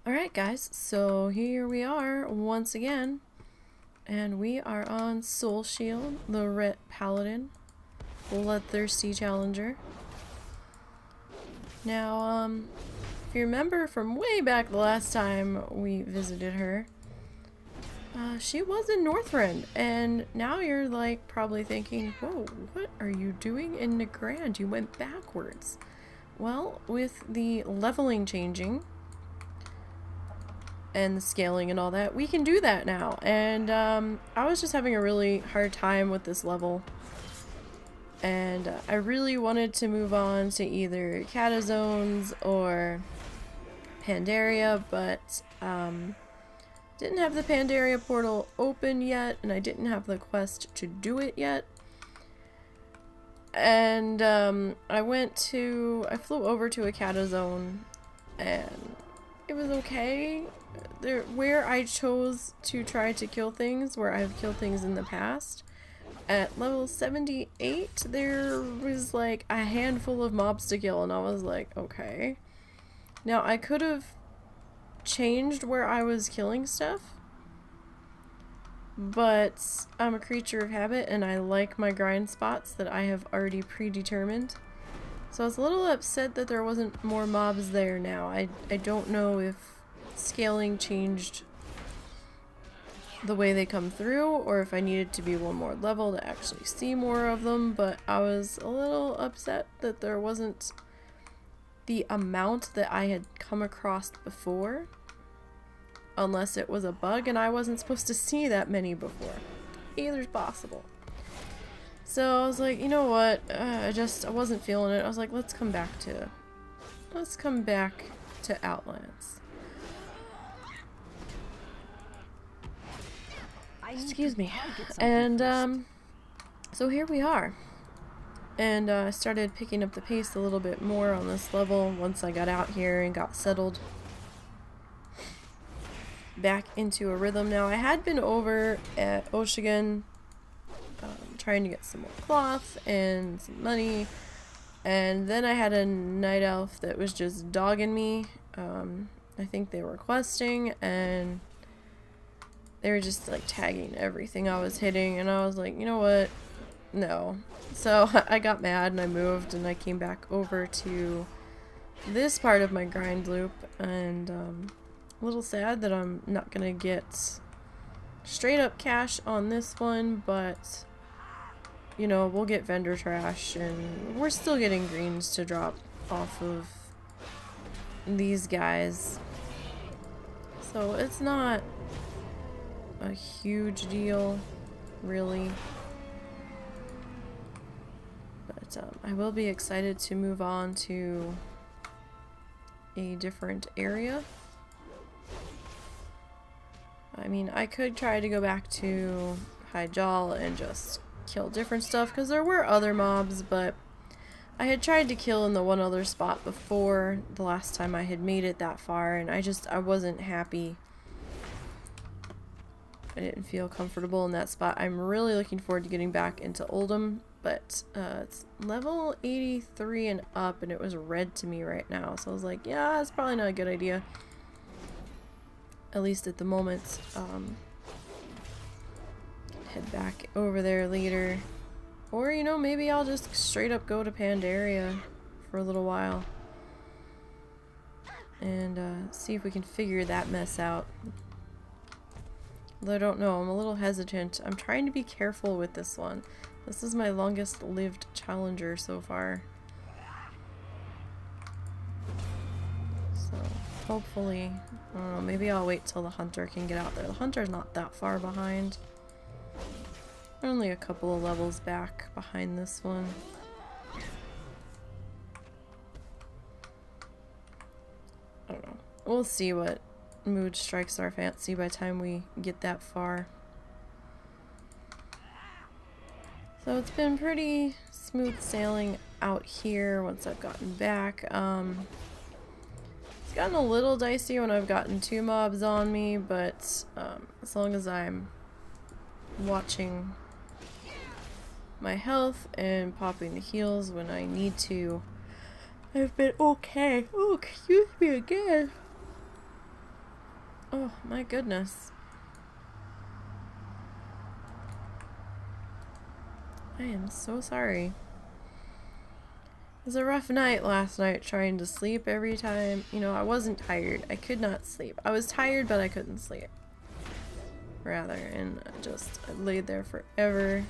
Alright guys, so here we are once again, and we are on Soulshield, the Ret Paladin, Bloodthirsty Challenger. Now, if you remember from way back the last time we visited her, she was in Northrend, and now you're like probably thinking, whoa, what are you doing in Nagrand? You went backwards. Well, with the leveling changing, and the scaling and all that, we can do that now. And I was just having a really hard time with this level, and I really wanted to move on to either Catazones or Pandaria, but didn't have the Pandaria portal open yet, and I didn't have the quest to do it yet. And I flew over to a Catazone, and it was okay. Where I chose to try to kill things, where I've killed things in the past, at level 78, there was like a handful of mobs to kill, and I was like, okay. Now, I could have changed where I was killing stuff, but I'm a creature of habit, and I like my grind spots that I have already predetermined. So I was a little upset that there wasn't more mobs there now. I don't know if scaling changed the way they come through, or if I needed to be one more level to actually see more of them, but I was a little upset that there wasn't the amount that I had come across before, unless it was a bug and I wasn't supposed to see that many before. Either's possible. So I was like, you know what, I wasn't feeling it. I was like, let's come back to Outlands. Excuse me. And so here we are. And I started picking up the pace a little bit more on this level once I got out here and got settled back into a rhythm. Now, I had been over at Oshigan trying to get some more cloth and some money, and then I had a night elf that was just dogging me. I think they were questing, and they were just like tagging everything I was hitting, and I was like, you know what, no. So I got mad and I moved, and I came back over to this part of my grind loop, and a little sad that I'm not gonna get straight up cash on this one, but you know, we'll get vendor trash, and we're still getting greens to drop off of these guys, so it's not a huge deal, really. But I will be excited to move on to a different area. I mean, I could try to go back to Hyjal and just kill different stuff, because there were other mobs, but I had tried to kill in the one other spot before the last time I had made it that far, and I wasn't happy. I didn't feel comfortable in that spot. I'm really looking forward to getting back into Oldham, but it's level 83 and up, and it was red to me right now, so I was like, yeah, it's probably not a good idea, at least at the moment. Head back over there later, or you know, maybe I'll just straight up go to Pandaria for a little while and see if we can figure that mess out. Although I don't know, I'm a little hesitant. I'm trying to be careful with this one. This is my longest lived challenger so far, so hopefully, I don't know, maybe I'll wait till the hunter can get out there. The hunter's not that far behind. Only a couple of levels back behind this one. I don't know. We'll see what mood strikes our fancy by the time we get that far. So it's been pretty smooth sailing out here once I've gotten back. It's gotten a little dicey when I've gotten 2 mobs on me, but as long as I'm watching my health and popping the heals when I need to, I've been okay. Oh, excuse me again. Oh my goodness. I am so sorry. It was a rough night last night trying to sleep every time. You know, I wasn't tired. I could not sleep. I was tired, but I couldn't sleep. Rather, and I laid there forever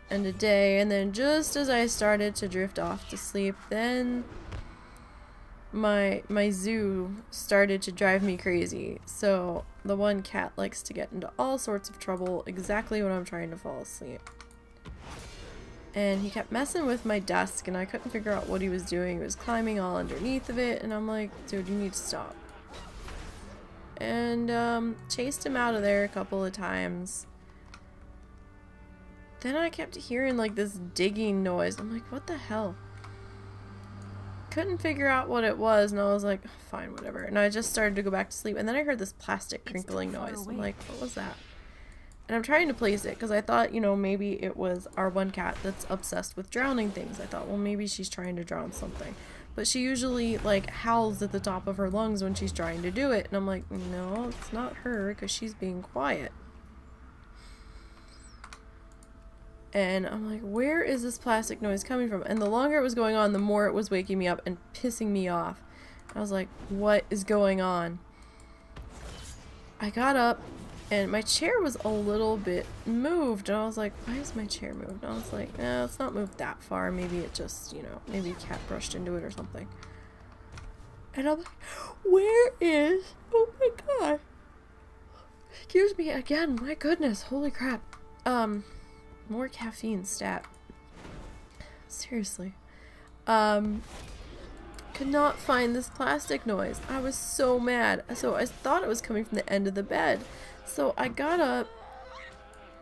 and a day, and then just as I started to drift off to sleep, then my zoo started to drive me crazy. So the one cat likes to get into all sorts of trouble exactly when I'm trying to fall asleep. And he kept messing with my desk, and I couldn't figure out what he was doing. He was climbing all underneath of it, and I'm like, dude, you need to stop. And chased him out of there a couple of times. Then I kept hearing like this digging noise. I'm like, what the hell? Couldn't figure out what it was, and I was like, fine, whatever. And I just started to go back to sleep, and then I heard this plastic crinkling noise. I'm like, what was that? And I'm trying to place it because I thought, you know, maybe it was our one cat that's obsessed with drowning things. I thought, well, maybe she's trying to drown something. But she usually, like, howls at the top of her lungs when she's trying to do it. And I'm like, no, it's not her because she's being quiet. And I'm like, where is this plastic noise coming from? And the longer it was going on, the more it was waking me up and pissing me off. I was like, what is going on? I got up. And my chair was a little bit moved, and I was like, why is my chair moved? And I was like, no, it's not moved that far. Maybe it just, you know, maybe a cat brushed into it or something. And I'm like, where is, oh my god. Excuse me again, my goodness, holy crap. More caffeine stat. Seriously. Could not find this plastic noise. I was so mad. So I thought it was coming from the end of the bed. So I got up,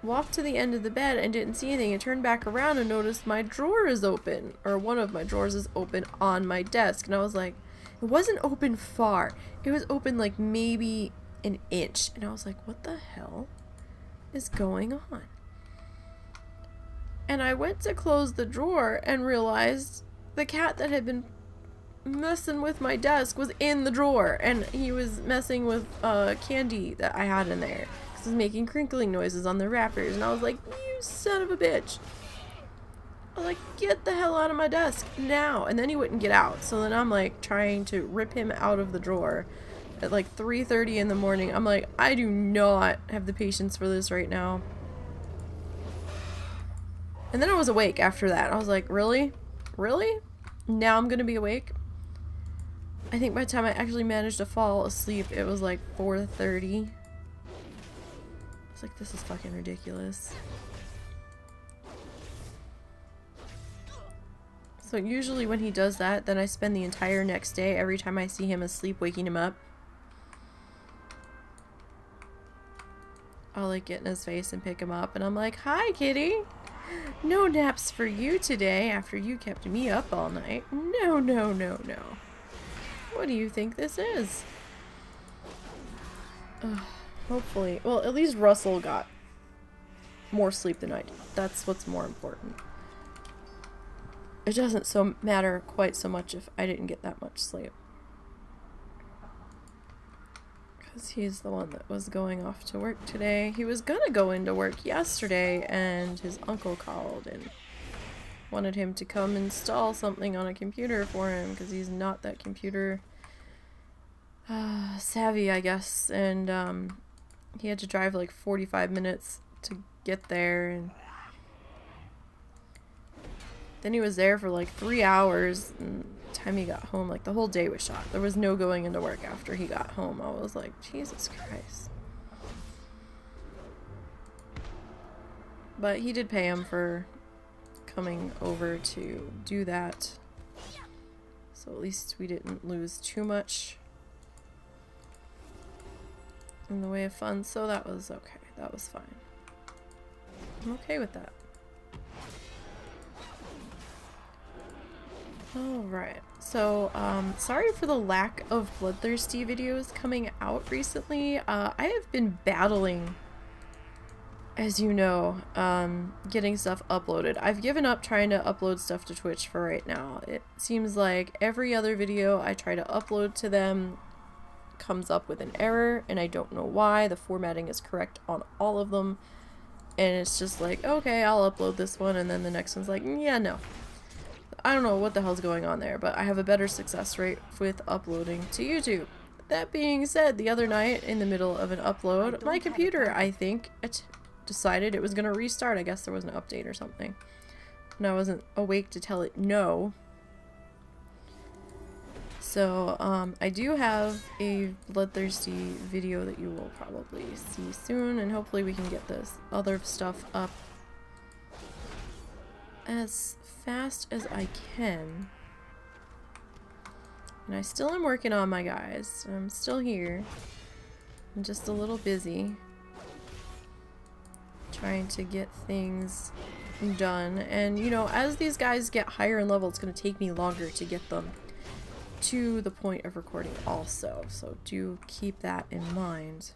walked to the end of the bed, and didn't see anything, and turned back around and noticed my drawer is open, or one of my drawers is open on my desk. And I was like, it wasn't open far. It was open like maybe an inch. And I was like, what the hell is going on? And I went to close the drawer and realized the cat that had been messing with my desk was in the drawer, and he was messing with candy that I had in there because it was making crinkling noises on the wrappers. And I was like, you son of a bitch. I was like, get the hell out of my desk now. And then he wouldn't get out, so then I'm like trying to rip him out of the drawer at like 3:30 in the morning. I'm like, I do not have the patience for this right now. And then I was awake after that. I was like, really? Really? Now I'm gonna be awake? I think by the time I actually managed to fall asleep, it was like 4:30. I was like, this is fucking ridiculous. So usually when he does that, then I spend the entire next day, every time I see him asleep, waking him up. I'll like get in his face and pick him up, and I'm like, hi kitty! No naps for you today after you kept me up all night. No, no, no, no. What do you think this is? Hopefully. Well, at least Russell got more sleep than I did. That's what's more important. It doesn't matter quite so much if I didn't get that much sleep. Because he's the one that was going off to work today. He was gonna go into work yesterday, and his uncle called and wanted him to come install something on a computer for him because he's not that computer savvy, I guess. And he had to drive like 45 minutes to get there, and then he was there for like 3 hours, and the time he got home, like the whole day was shot. There was no going into work after he got home. I was like, Jesus Christ. But he did pay him for coming over to do that, so at least we didn't lose too much in the way of funds, so that was okay. That was fine. I'm okay with that. Alright, so sorry for the lack of Bloodthirsty videos coming out recently. I have been battling, as you know, getting stuff uploaded. I've given up trying to upload stuff to Twitch for right now. It seems like every other video I try to upload to them comes up with an error, and I don't know why. The formatting is correct on all of them, and it's just like, okay, I'll upload this one, and then the next one's like, yeah, no. I don't know what the hell's going on there, but I have a better success rate with uploading to YouTube. That being said, the other night, in the middle of an upload, my computer, I think, decided it was going to restart. I guess there was an update or something. And I wasn't awake to tell it no. So, I do have a bloodthirsty video that you will probably see soon, and hopefully we can get this other stuff up as fast as I can. And I still am working on my guys. I'm still here. I'm just a little busy trying to get things done. And, you know, as these guys get higher in level, it's going to take me longer to get them to the point of recording also. So do keep that in mind.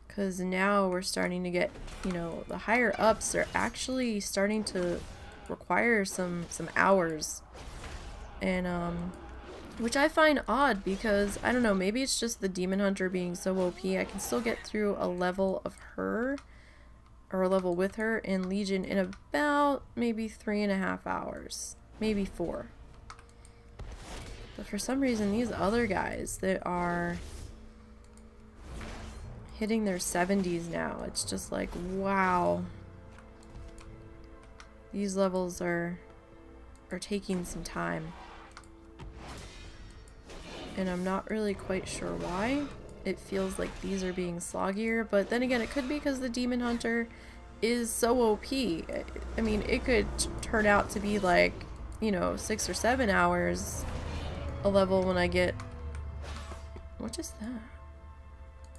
Because now we're starting to get, you know, the higher ups are actually starting to require some hours. And, which I find odd because, I don't know, maybe it's just the Demon Hunter being so OP. I can still get through a level of her, or a level with her in Legion in about maybe 3.5 hours. Maybe 4. But for some reason, these other guys that are hitting their 70s now, it's just like, wow. These levels are taking some time. And I'm not really quite sure why. It feels like these are being sloggier, but then again, it could be because the Demon Hunter is so OP. I mean, it could turn out to be like, you know, 6 or 7 hours a level when I get... What is that?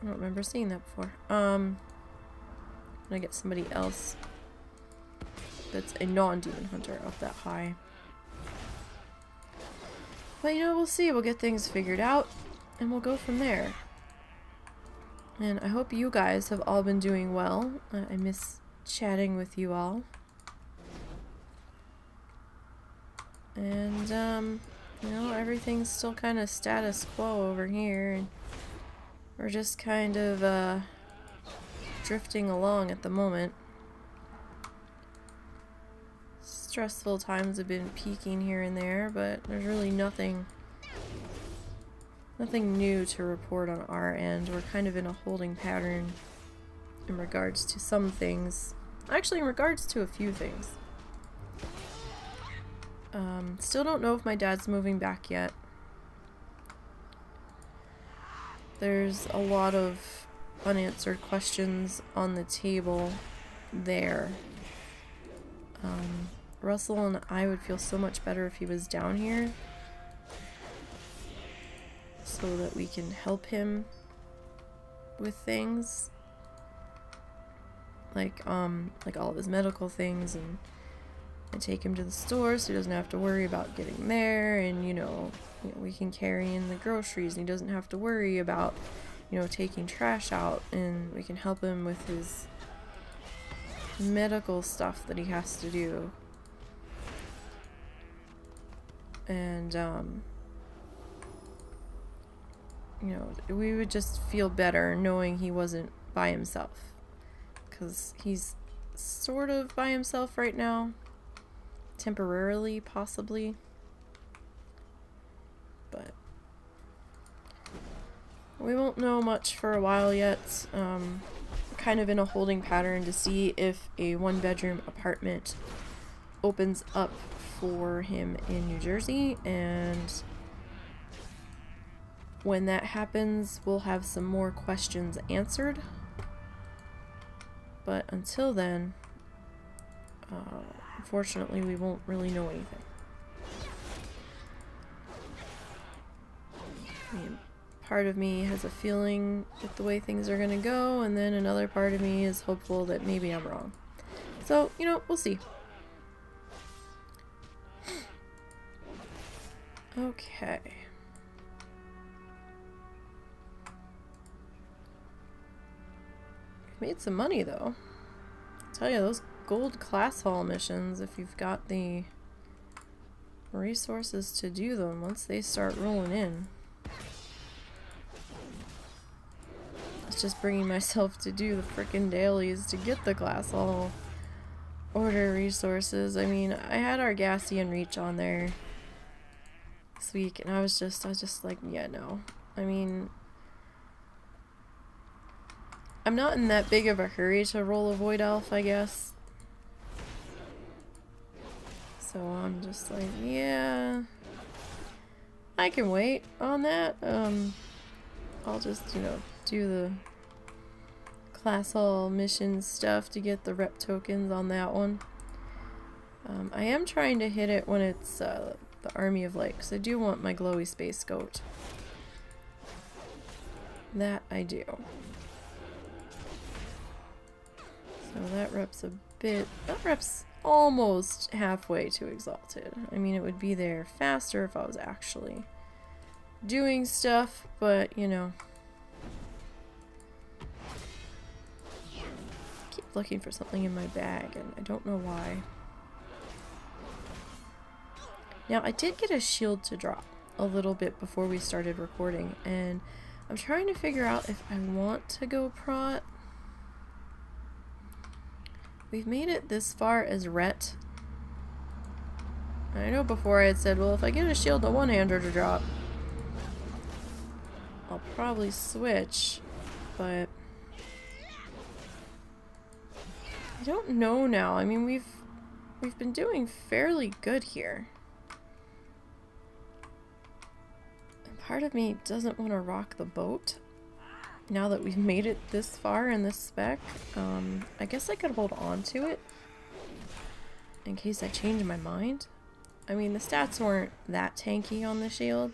I don't remember seeing that before. When I get somebody else that's a non-Demon Hunter up that high. But, you know, we'll see. We'll get things figured out, and we'll go from there. And I hope you guys have all been doing well. I miss chatting with you all. And, you know, everything's still kind of status quo over here. And we're just kind of, drifting along at the moment. Stressful times have been peaking here and there, but there's really nothing new to report on our end. We're kind of in a holding pattern in regards to some things. Actually, in regards to a few things. Still don't know if my dad's moving back yet. There's a lot of unanswered questions on the table there. Russell and I would feel so much better if he was down here so that we can help him with things like all of his medical things, and take him to the store so he doesn't have to worry about getting there, and you know, we can carry in the groceries and he doesn't have to worry about, you know, taking trash out, and we can help him with his medical stuff that he has to do. And, you know, we would just feel better knowing he wasn't by himself. Because he's sort of by himself right now. Temporarily, possibly. But we won't know much for a while yet. Kind of in a holding pattern to see if a 1-bedroom apartment opens up for him in New Jersey, and when that happens, we'll have some more questions answered. But until then, unfortunately, we won't really know anything. I mean, part of me has a feeling that the way things are going to go, and then another part of me is hopeful that maybe I'm wrong. So, you know, we'll see. Okay. Made some money though. I'll tell you, those gold class haul missions, if you've got the resources to do them once they start rolling in. was just bringing myself to do the frickin' dailies to get the glass all order resources. I mean, I had our Gassian Reach on there this week, and I was just like, yeah, no. I mean, I'm not in that big of a hurry to roll a Void Elf, I guess. So I'm just like, yeah, I can wait on that. I'll just, you know, do the class hall mission stuff to get the rep tokens on that one. I am trying to hit it when it's the Army of Light, because I do want my glowy space goat. That I do. So that rep's a bit, that rep's almost halfway to exalted. I mean, it would be there faster if I was actually doing stuff, but you know. I keep looking for something in my bag and I don't know why. Now, I did get a shield to drop a little bit before we started recording, and I'm trying to figure out if I want to go prot. We've made it this far as Ret. I know before I had said, well, if I get a shield to one-hander to drop, I'll probably switch, but I don't know now. I mean, we've been doing fairly good here. And part of me doesn't want to rock the boat. Now that we've made it this far in this spec, I guess I could hold on to it in case I change my mind. I mean, the stats weren't that tanky on the shield.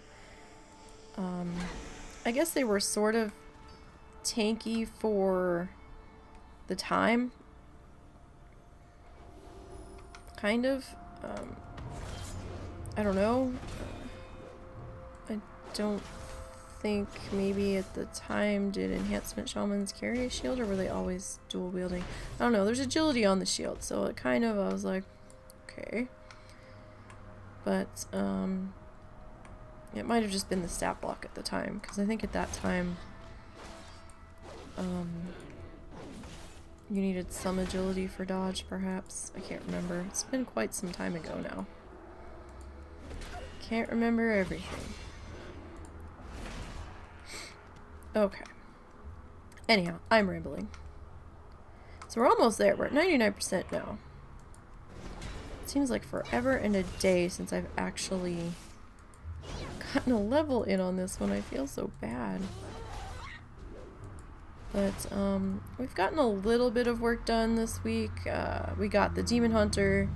I guess they were sort of tanky for the time. Kind of. I don't know. I don't think maybe at the time did enhancement shamans carry a shield, or were they always dual wielding? I don't know. There's agility on the shield, so it kind of, I was like, okay. But it might have just been the stat block at the time, because I think at that time you needed some agility for dodge, perhaps. I can't remember. It's been quite some time ago now. Can't remember everything. Okay. Anyhow, I'm rambling. So we're almost there. We're at 99% now. It seems like forever and a day since I've actually gotten a level in on this one. I feel so bad. But we've gotten a little bit of work done this week. We got the Demon Hunter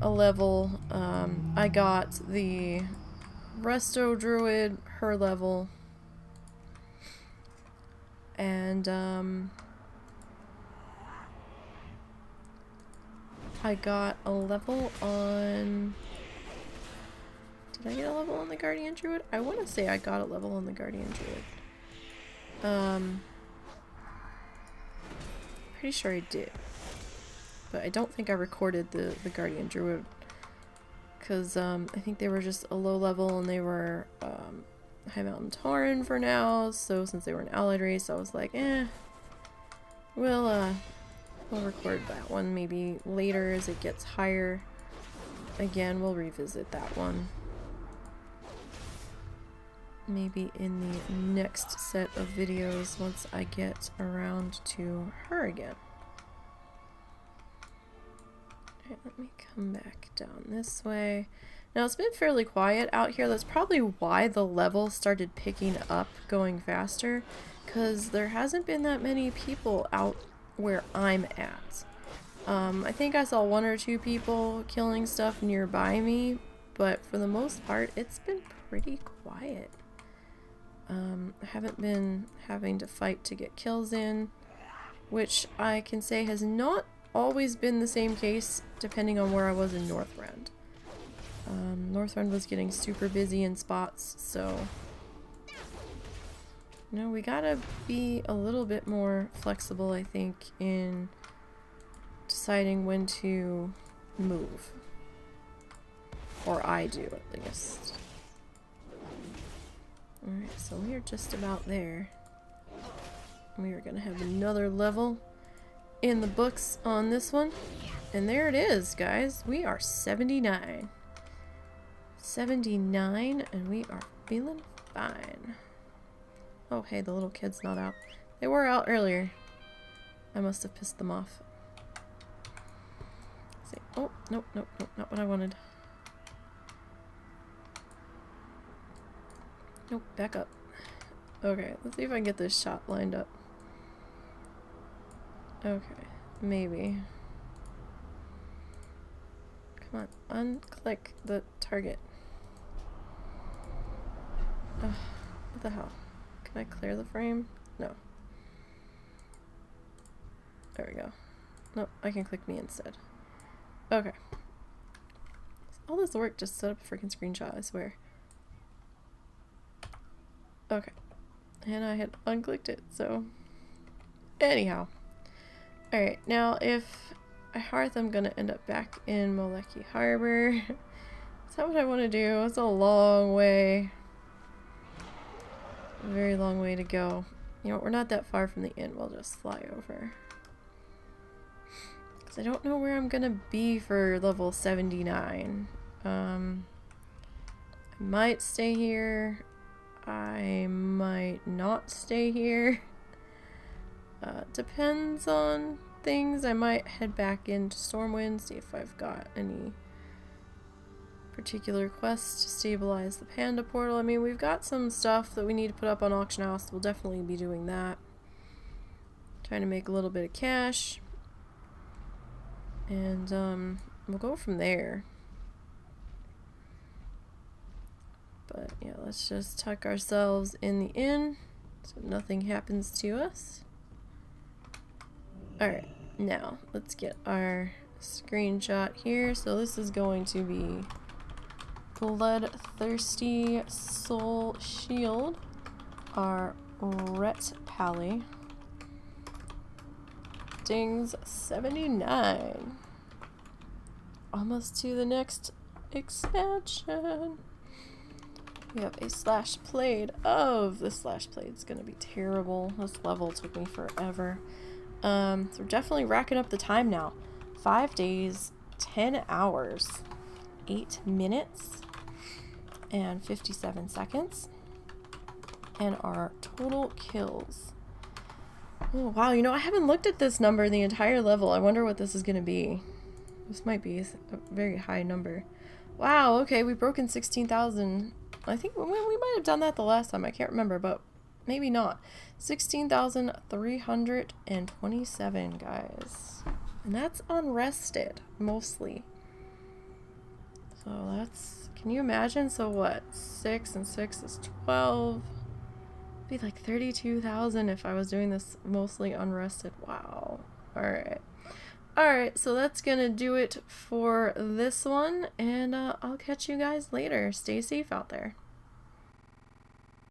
a level. I got the Resto Druid, her level. And I got a level on... Did I get a level on the Guardian Druid? I want to say I got a level on the Guardian Druid. Pretty sure I did. But I don't think I recorded the Guardian Druid. Because I think they were just a low level and they were High Mountain Tauren for now. So since they were an allied race, I was like, we'll record that one maybe later as it gets higher. Again, we'll revisit that one. Maybe in the next set of videos once I get around to her again. Alright, let me come back down this way. Now it's been fairly quiet out here. That's probably why the level started picking up going faster, because there hasn't been that many people out where I'm at. I think I saw 1 or 2 people killing stuff nearby me, but for the most part it's been pretty quiet. I haven't been having to fight to get kills in, which I can say has not always been the same case depending on where I was in Northrend. Northrend was getting super busy in spots, so you know, we gotta be a little bit more flexible, I think, in deciding when to move. Or I do, at least. Alright, so we're just about there. We are gonna have another level in the books on this one. And there it is, guys. We are 79. 79, and we are feeling fine. Oh, hey, the little kid's not out. They were out earlier. I must have pissed them off. See. Oh, nope, nope, nope, not what I wanted. Nope, back up. Okay, let's see if I can get this shot lined up. Okay, maybe. Come on, unclick the target. Ugh, what the hell? Can I clear the frame? No. There we go. Nope, I can click me instead. Okay. All this work just set up a freaking screenshot, I swear. Okay. And I had unclicked it, so... Anyhow. Alright, now if I hearth, I'm gonna end up back in Moleki Harbor. Is that what I want to do? It's a long way. A very long way to go. You know, we're not that far from the inn. We'll just fly over. Because I don't know where I'm gonna be for level 79. I might stay here. I might not stay here. Depends on things. I might head back into Stormwind, see if I've got any particular quests to stabilize the Panda portal. I mean, we've got some stuff that we need to put up on auction house. We'll definitely be doing that. Trying to make a little bit of cash. And we'll go from there. But yeah, let's just tuck ourselves in the inn so nothing happens to us. Alright, now let's get our screenshot here. So this is going to be Bloodthirsty Soulshield, our Ret Pally. Dings 79. Almost to the next expansion. We have a slash blade of the slash blade's gonna be terrible. This level took me forever. So we're definitely racking up the time now. 5 days, 10 hours, 8 minutes, and 57 seconds. And our total kills. Oh wow, you know, I haven't looked at this number the entire level. I wonder what this is gonna be. This might be a very high number. Wow, okay, we've broken 16,000. I think we might have done that the last time. I can't remember, but maybe not. 16,327, guys. And that's unrested, mostly. So that's... Can you imagine? So what? 6 and 6 is 12. It'd be like 32,000 if I was doing this mostly unrested. Wow. Alright. Alright, so that's gonna do it for this one, and I'll catch you guys later. Stay safe out there.